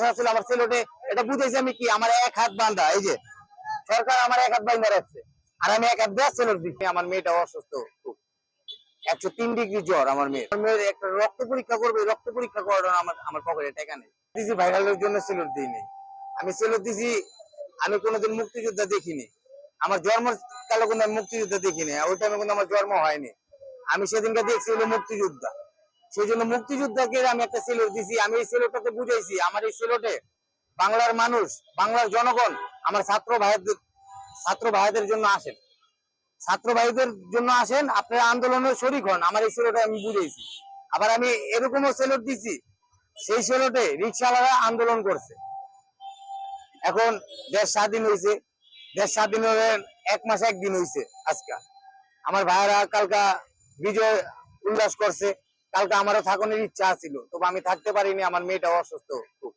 বয়স ছিল আমার ছেলেটে এটা বুঝেছি আমি কি আমার এক হাত বান্ধা, এই যে সরকার আমার এক হাত বান্ধা রাখছে আর আমি এক হাত দেওয়া ছেলের দিচ্ছি। আমার মেয়েটা অসুস্থ খুব, 103 ডিগ্রি জ্বর আমার মেয়ের। মেয়ের একটা রক্ত পরীক্ষা করবে, রক্ত পরীক্ষা করার আমার পকেটে টাকা নেই। দিছি ভাইরালের জন্য সেলুট দিইনি, আমি সেলুট দিছি। আমি কোনোদিন মুক্তিযোদ্ধা দেখিনি, আমার জন্মকালে কিন্তু আমি মুক্তিযোদ্ধা দেখিনি, ওই টাইমে কিন্তু আমার জন্ম হয়নি। আমি সেদিনকে দেখছি হলো মুক্তিযোদ্ধা, সেই জন্য মুক্তিযোদ্ধাকে আমি একটা সেলুট দিছি। আমি এই সেলুটটাতে বুঝাইছি আমার এই সেলুটে বাংলার মানুষ, বাংলার জনগণ, আমার ছাত্র ভাইদের জন্য আসেন, ছাত্র ভাইদের জন্য আসেন, আপনারা আন্দোলনের শরিক হন, আমার এই সেলুটে আমি বুঝাইছি। আবার আমি এরকমও সেলুট দিছি, সেই সেলুটে রিক্সাওয়ালারা আন্দোলন করছে। এখন দেশ স্বাধীন হয়েছে, দেশ স্বাধীন হয়ে 1 মাস 1 দিন হয়েছে আজকে। আমার ভাইয়েরা কালকা বিজয় উল্লাস করছে, কালকে আমারও থাকানোর ইচ্ছা ছিল, তবে আমি থাকতে পারিনি, আমার মেয়েটা অসুস্থ খুব।